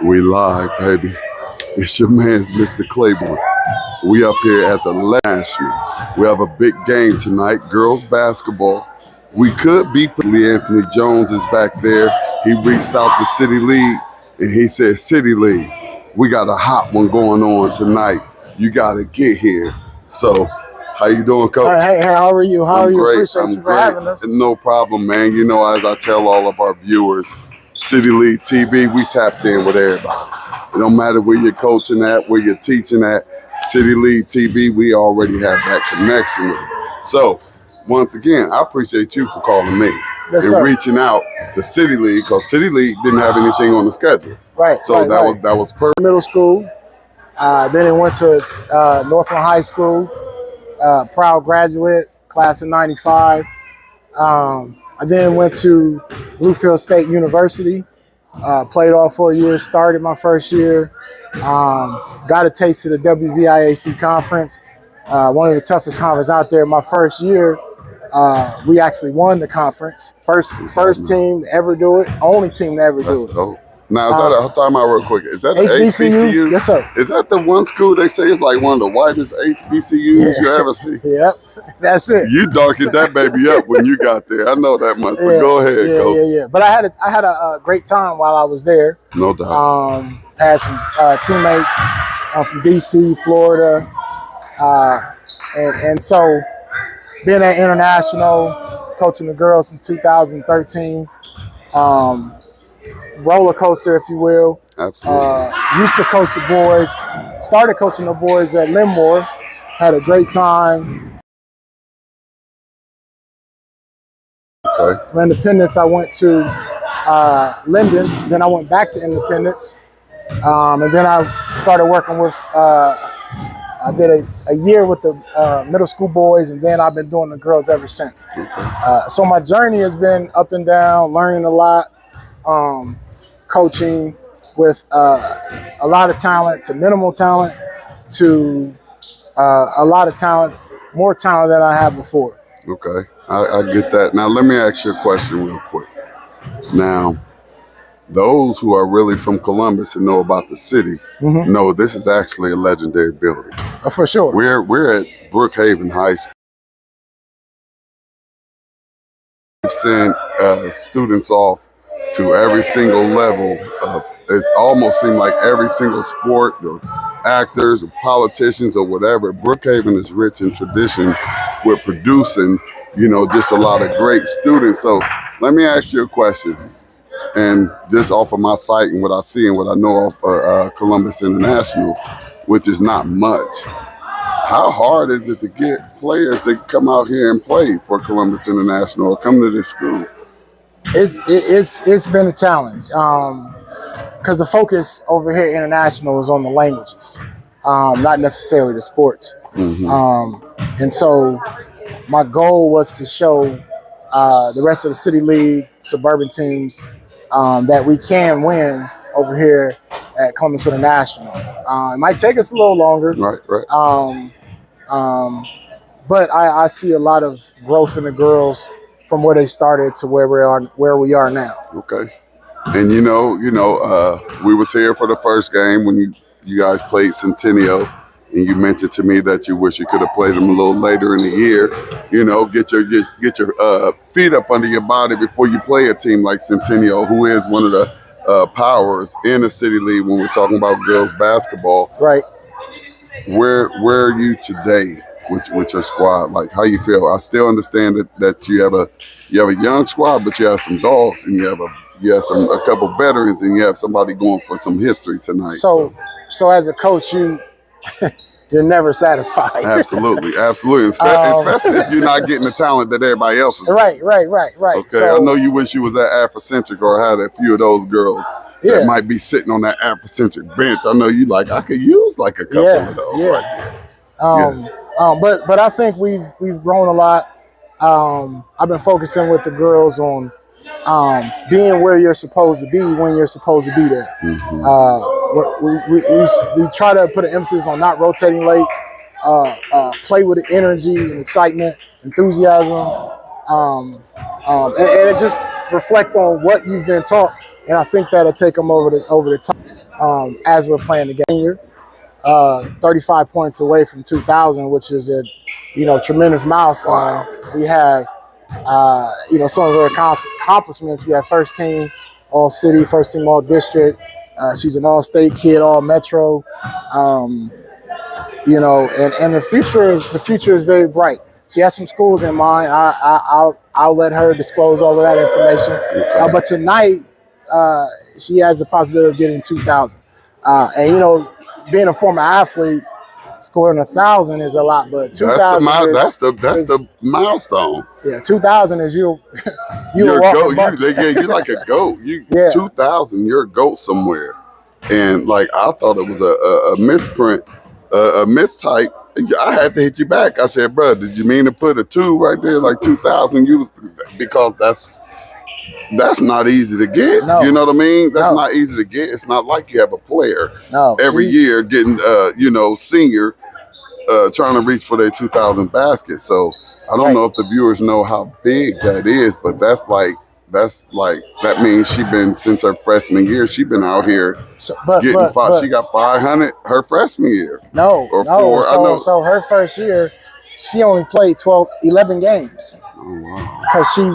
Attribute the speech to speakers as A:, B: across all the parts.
A: We live, baby. It's your man's Mr. Claiborne. We up here at the National. We have a big game tonight, girls basketball. We could be Lee Anthony Jones is back there. He reached out to City League and he said, City League, we got a hot one going on tonight. You got to get here. So, how you doing, Coach?
B: Hey, how are you? How
A: I'm
B: are you?
A: great.
B: Appreciate you for having us.
A: No problem, man. You know, as I tell all of our viewers, City League TV, we tapped in with everybody. It don't matter where you're coaching at, where you're teaching at. City League TV, we already have that connection with it. So, once again, I appreciate you for calling me and reaching out to City League because City League didn't have anything on the schedule.
B: Right.
A: So that was perfect.
B: Middle school. Then it went to Northland High School. Proud graduate, class of '95. I then went to Bluefield State University, played all 4 years, started my first year, got a taste of the WVIAC conference, one of the toughest conferences out there. My first year, we actually won the conference. First team to ever do it, only team to ever do it.
A: Dope. Now, is that time out real quick? Is that the HBCU?
B: Yes, sir.
A: Is that the one school they say is like one of the whitest HBCUs you ever see?
B: Yep, that's it.
A: You darkened that baby up when you got there. I know that much. But go ahead, Coach.
B: Yeah. But I had a great time while I was there.
A: No doubt.
B: Had some teammates from DC, Florida, and so being at International, coaching the girls since 2013. Roller coaster, if you will.
A: Absolutely.
B: Used to coach the boys. Started coaching the boys at Livermore. Had a great time.
A: Okay.
B: From Independence, I went to Linden. Then I went back to Independence. And then I started working with, I did a year with the middle school boys, and then I've been doing the girls ever since. So my journey has been up and down, learning a lot. Coaching with a lot of talent to minimal talent to a lot of talent, more talent than I had before.
A: Okay, I get that. Now, let me ask you a question real quick. Now, those who are really from Columbus and know about the city know this is actually a legendary building.
B: For sure.
A: We're at Brookhaven High School. We've sent students off to every single level. It's almost seemed like every single sport or actors or politicians or whatever. Brookhaven is rich in tradition with producing, just a lot of great students. So let me ask you a question. And just off of my site and what I see and what I know of Columbus International, which is not much. How hard is it to get players to come out here and play for Columbus International or come to this school?
B: It's been a challenge because the focus over here at International is on the languages, not necessarily the sports. And so my goal was to show the rest of the City League, suburban teams, that we can win over here at Columbus International. It might take us a little longer.
A: Right.
B: But I see a lot of growth in the girls from where they started to where we are now.
A: Okay. And we was here for the first game when you guys played Centennial, and you mentioned to me that you wish you could have played them a little later in the year. Get your feet up under your body before you play a team like Centennial, who is one of the powers in the City League when we're talking about girls basketball.
B: Right.
A: Where are you today with your squad? Like, how you feel? I still understand that you have a young squad, but you have some dogs, and you have a couple veterans, and you have somebody going for some history tonight.
B: So as a coach, you're never satisfied.
A: Absolutely. Especially if you're not getting the talent that everybody else is.
B: Right.
A: Okay, so, I know you wish you was at Afrocentric or had a few of those girls that might be sitting on that Afrocentric bench. I know you I could use like a couple of those right there.
B: But I think we've grown a lot. I've been focusing with the girls on being where you're supposed to be when you're supposed to be there. We try to put an emphasis on not rotating late, play with the energy and excitement, enthusiasm, and it just reflect on what you've been taught. And I think that'll take them over the top. as we're playing the game. 35 points away from 2,000, which is a tremendous milestone. We have some of her accomplishments. We have first team all city, first team all district. She's an all state kid, all metro. And the future is very bright. She has some schools in mind. I'll let her disclose all of that information.
A: Okay.
B: But tonight, she has the possibility of getting 2,000. And being a former athlete, scoring 1,000 is a lot, but 2,000
A: that's the milestone.
B: Yeah, 2,000 is you're
A: a goat. You're like a goat. 2,000, you're a goat somewhere. And like I thought it was a misprint, a mistype. I had to hit you back. I said, bro, did you mean to put a 2 right there, like 2,000? Because that's not easy to get.
B: No.
A: You know what I mean? That's not easy to get. It's not like you have a player every year getting, senior trying to reach for their 2,000 baskets. So I don't know if the viewers know how big that is, but that means she been since her freshman year. She been out here getting five. She got 500 her freshman year.
B: So her first year, she only played 11 games.
A: Oh wow!
B: Because she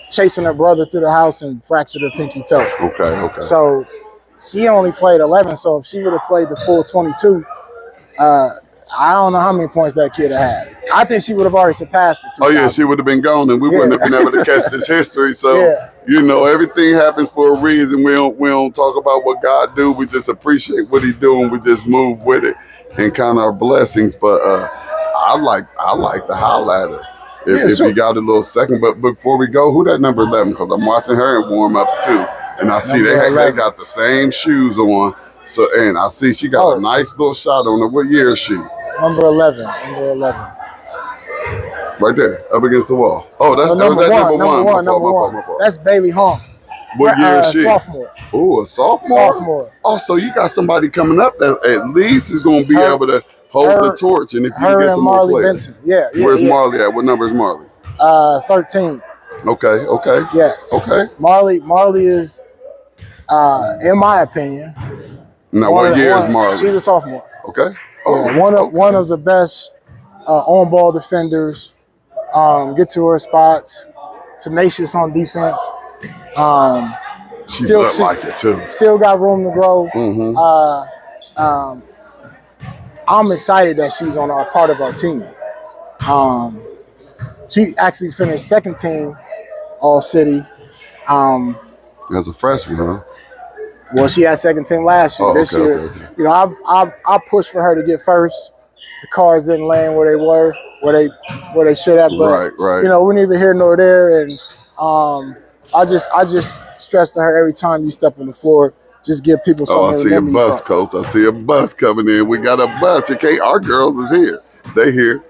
B: chasing her brother through the house and fractured her pinky toe.
A: Okay.
B: So she only played 11. So if she would have played the full 22, I don't know how many points that kid had. I think she would have already surpassed it.
A: Oh yeah, she would have been gone, and we wouldn't have been able to catch this history. So everything happens for a reason. We don't talk about what God do. We just appreciate what He doing. We just move with it and count our blessings. But I like the highlighter. If you got a little second, but before we go, who that number 11? Because I'm watching her in warm-ups too, and I see they got the same shoes on. So and I see she got a nice little shot on her. What year is she?
B: Number 11.
A: Right there, up against the wall. Oh, that was number one.
B: That's Bailey Hong.
A: What year is she?
B: Sophomore.
A: Oh, a sophomore. Oh, so you got somebody coming up that at least is going to be able to hold the torch. And if you can get some more players.
B: Benson. Yeah.
A: Where's Marley at? What number is Marley?
B: 13.
A: Okay.
B: Yes.
A: Okay.
B: Marley is, in my opinion.
A: Now, what year is Marley?
B: She's a sophomore.
A: Okay.
B: One of the best on-ball defenders. Get to her spots. Tenacious on defense.
A: She looked like it too.
B: Still got room to grow.
A: Mm-hmm.
B: I'm excited that she's on our part of our team. She actually finished second team all city.
A: As a freshman, huh?
B: Well, she had second team last year. This year, okay. I pushed for her to get first. The cards didn't land where they were, where they should have. But
A: right.
B: We're neither here nor there. And I just stress to her every time you step on the floor, just give people something.
A: I see a bus, Coach. I see a bus coming in. We got a bus. Okay, our girls is here. They here.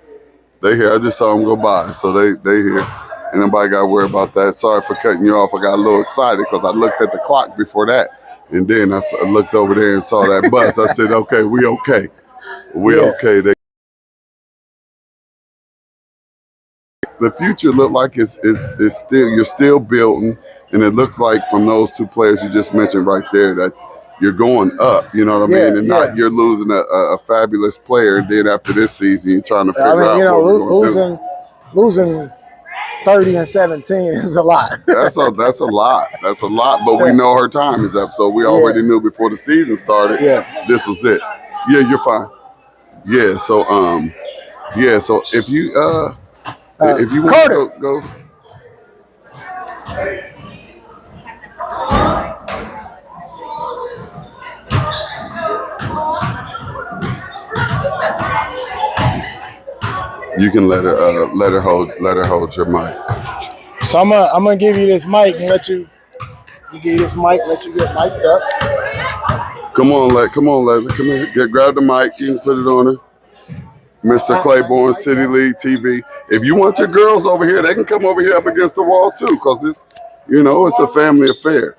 A: I just saw them go by, so they here. And nobody got to worry about that. Sorry for cutting you off. I got a little excited because I looked at the clock before that. And then I looked over there and saw that bus. I said, okay, we okay. Okay. The future look like it's still, you're still building. And it looks like from those two players you just mentioned right there that you're going up, you know what I mean? And not you're losing a fabulous player. And then after this season, you're trying to figure out what we're going to do.
B: Losing 30 and 17 is a lot.
A: That's a lot. But we know her time is up. So we already knew before the season started. This was it. Yeah, you're fine. Yeah. So So if you want to go. You can let her hold your mic.
B: So I'm gonna give you this mic and let you get mic'd up.
A: Come on, Leslie. Come here. Grab the mic. You can put it on her. Mr. Claiborne, City League TV. If you want your girls over here, they can come over here up against the wall too, because it's a family affair.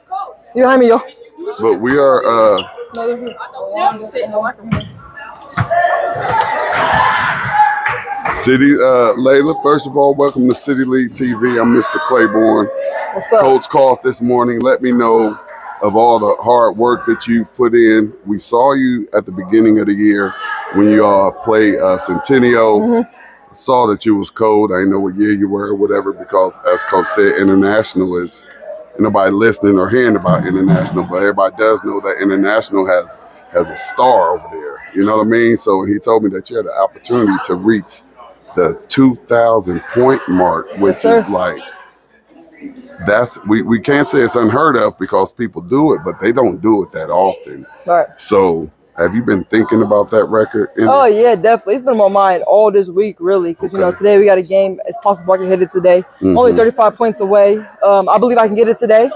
C: You behind me, yo.
A: But we are City Layla, first of all, welcome to City League TV. I'm Mr. Claiborne.
C: What's up?
A: Coach called this morning. Let me know of all the hard work that you've put in. We saw you at the beginning of the year when you played Centennial. I saw that you was cold. I didn't know what year you were or whatever, because as Coach said, international is, nobody listening or hearing about international, but everybody does know that international has a star over there. You know what I mean? So he told me that you had the opportunity to reach the 2,000 point mark, which is like, we can't say it's unheard of because people do it, but they don't do it that often.
C: Right.
A: So have you been thinking about that record?
C: Oh yeah, definitely. It's been on my mind all this week, really, because you know, today we got a game. It's possible I can hit it today. Only 35 points away. I believe I can get it today.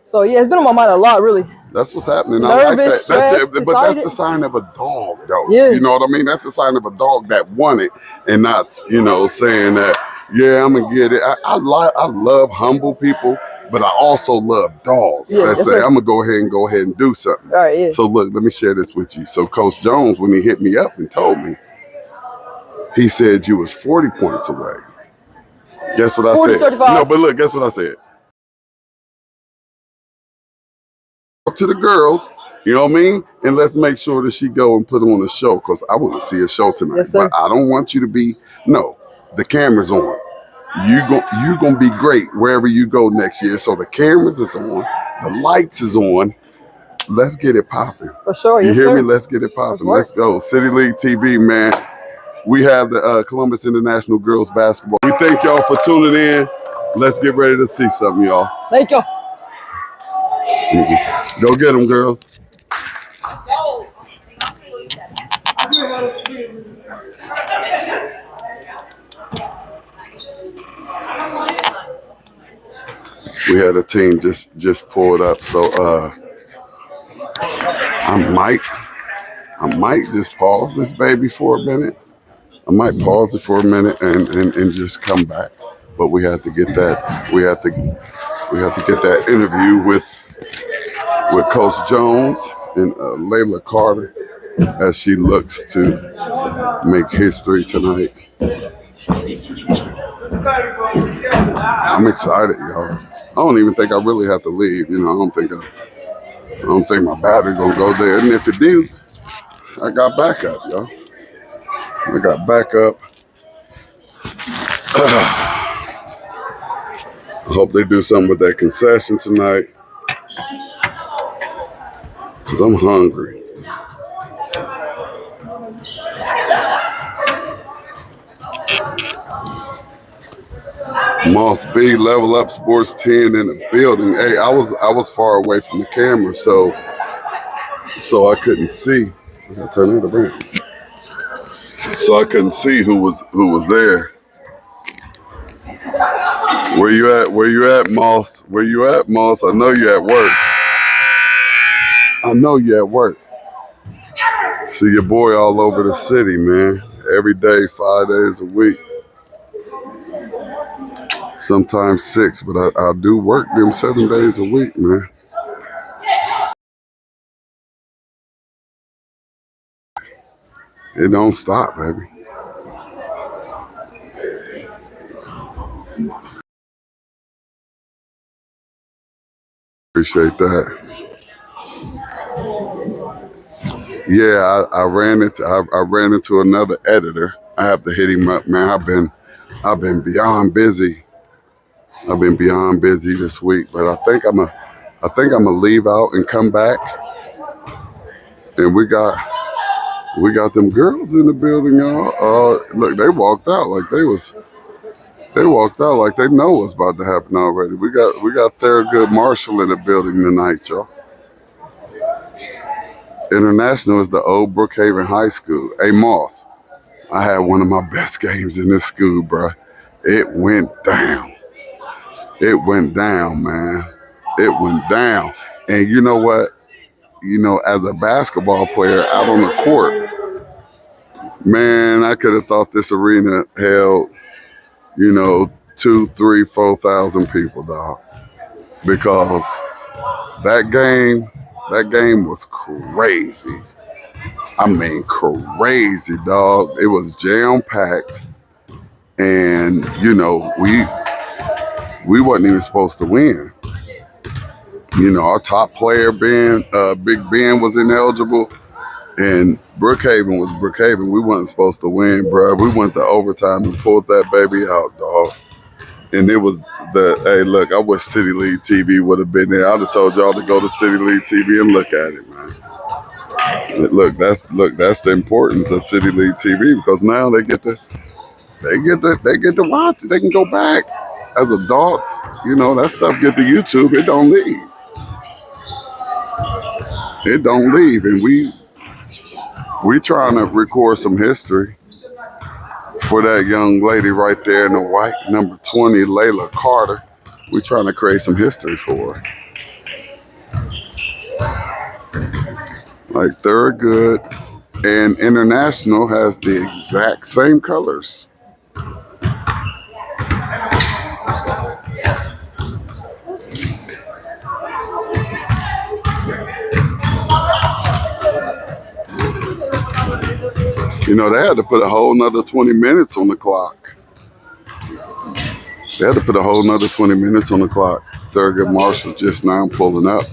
C: So yeah, it's been on my mind a lot, really.
A: That's what's happening.
C: Nervous,
A: I like that.
C: stressed,
A: But that's the sign of a dog, though.
C: Yeah.
A: You know what I mean? That's the sign of a dog that won it, and not, you know, saying that, yeah, I'm gonna get it. I love humble people, but I also love dogs that say, I'm gonna go ahead and do something.
C: All right, yeah.
A: So look, let me share this with you. So Coach Jones, when he hit me up and told me, he said you was 40 points away. Guess what I
C: 40,
A: said?
C: 35.
A: No, but look, guess what I said? To the girls, you know what I mean? And let's make sure that she go and put on a show, because I want to see a show tonight.
C: Yes, sir.
A: But I don't want you to be, no, the camera's on. You gonna be great wherever you go next year. So the cameras is on, the lights is on. Let's get it popping.
C: For sure,
A: You hear me? Let's get it popping. Let's go. City League TV, man. We have the Columbus International Girls Basketball. We thank y'all for tuning in. Let's get ready to see something, y'all.
C: Thank you.
A: Go get them, girls. We had a team just pulled up, so I might just pause this baby for a minute. I might pause it for a minute and just come back. But we have to get that. We have to get that interview with Coach Jones and Layla Carter as she looks to make history tonight. I'm excited, y'all. I don't even think I really have to leave. You know, I don't think my battery gonna go there. And if it do, I got backup, y'all. I got backup. I hope they do something with that concession tonight, because I'm hungry. Moss B, Level Up Sports 10 in the building. Hey, I was far away from the camera, so I couldn't see. I gotta turn it around. So I couldn't see who was there. Where you at? Where you at, Moss? Where you at, Moss? I know you at work. I know you at work. See your boy all over the city, man. Every day, 5 days a week. Sometimes 6, but I do work them 7 days a week, man. It don't stop, baby. Appreciate that. Yeah, I ran into another editor. I have to hit him up, man. I've been beyond busy. I've been beyond busy this week, but I think I'm gonna leave out and come back. And we got them girls in the building, y'all. Look, they walked out like they know what's about to happen already. We got Thurgood Marshall in the building tonight, y'all. International is the old Brookhaven High School. Hey, Moss, I had one of my best games in this school, bro. It went down. It went down, man. It went down. And you know what? You know, as a basketball player out on the court, man, I could have thought this arena held, 2,000, 3,000, 4,000 people, dog. Because that game was crazy. I mean, crazy, dog. It was jam-packed. And, we wasn't even supposed to win. You know, our top player, Big Ben, was ineligible. And Brookhaven was Brookhaven. We wasn't supposed to win, bro. We went to overtime and pulled that baby out, dog. And it was hey, look, I wish City League TV would have been there. I'd have told y'all to go to City League TV and look at it, man. Look, that's the importance of City League TV, because now they get to watch it. They can go back as adults. You know, that stuff get to YouTube. It don't leave. It don't leave. And we trying to record some history for that young lady right there in the white, number 20, Layla Carter. We trying to create some history for her. Like Thurgood and International has the exact same colors. You know, they had to put a whole nother 20 minutes on the clock. They had to put a whole nother 20 minutes on the clock. Thurgood Marshall just now pulling up.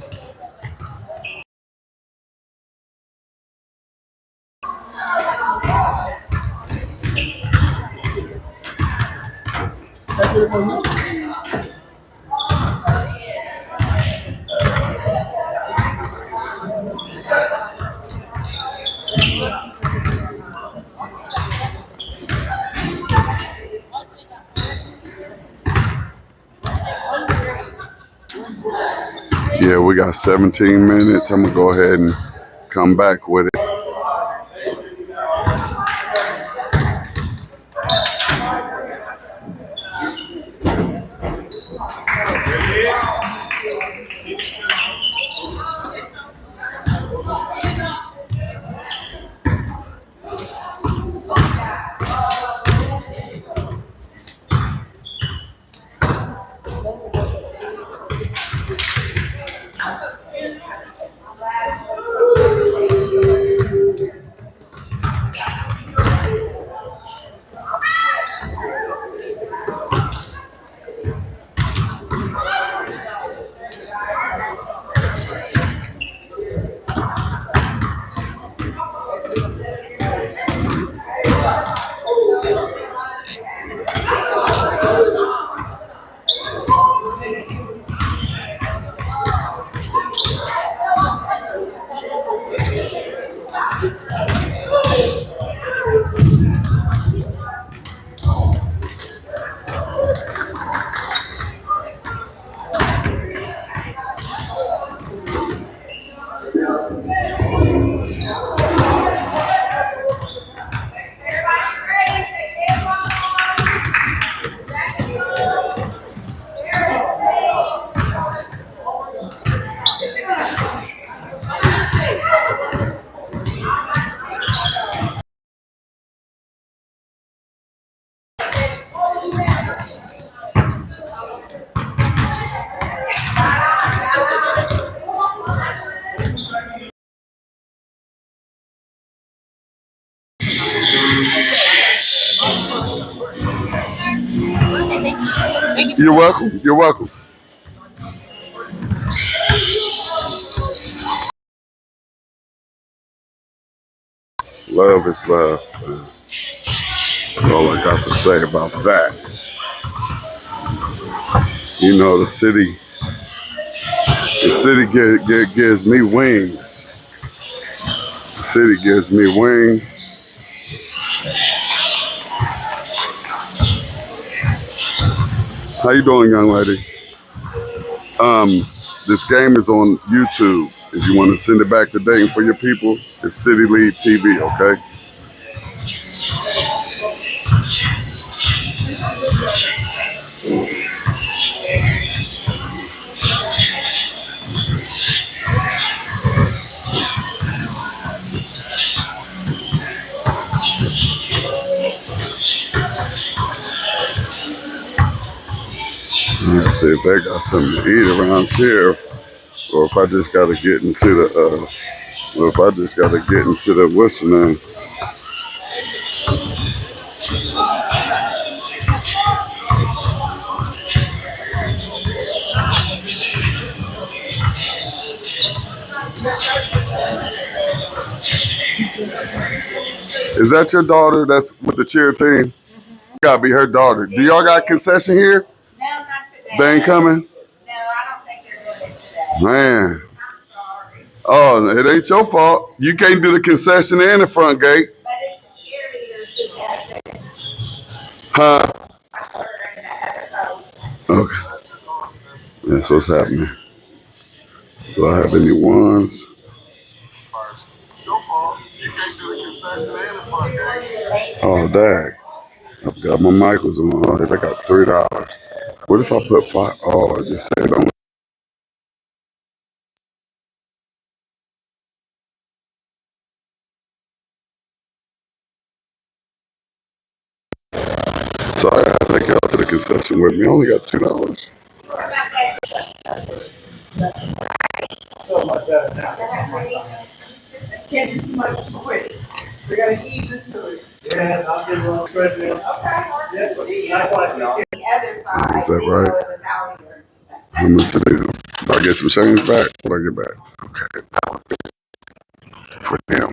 A: Yeah, we got 17 minutes. I'm going to go ahead and come back with it. You're welcome. You're welcome. Love is love. That's all I got to say about that. You know, the city gives me wings. The city gives me wings. How you doing, young lady? This game is on YouTube. If you want to send it back to Dayton for your people, it's City League TV, okay? Let's see if they got something to eat around here, or if I just got to get into the, what's the name? Is that your daughter that's with the cheer team? Gotta be her daughter. Do y'all got concession here?
D: No, not today.
A: They ain't coming?
D: No, I don't think they're doing it today.
A: Man.
D: I'm sorry.
A: Oh, it ain't your fault. You can't do the concession and the front gate.
D: But it's the cheerleaders who has it.
A: Huh?
D: I heard in the other post.
A: Okay. That's what's happening. Do I have any ones? Oh, dang. I've got my Michaels on. I got $3. What if I put 5? Oh, I just said on. Sorry, I take y'all to the concession with me. I only got $2.
D: Too much quick. We gotta ease into it.
E: Yeah, I'll give one president.
D: Okay.
E: Yeah,
D: The other side.
A: Is that
D: they know
A: right?
D: it was out here.
A: How much it is? Do I get some change back? What I get back? Okay. For them.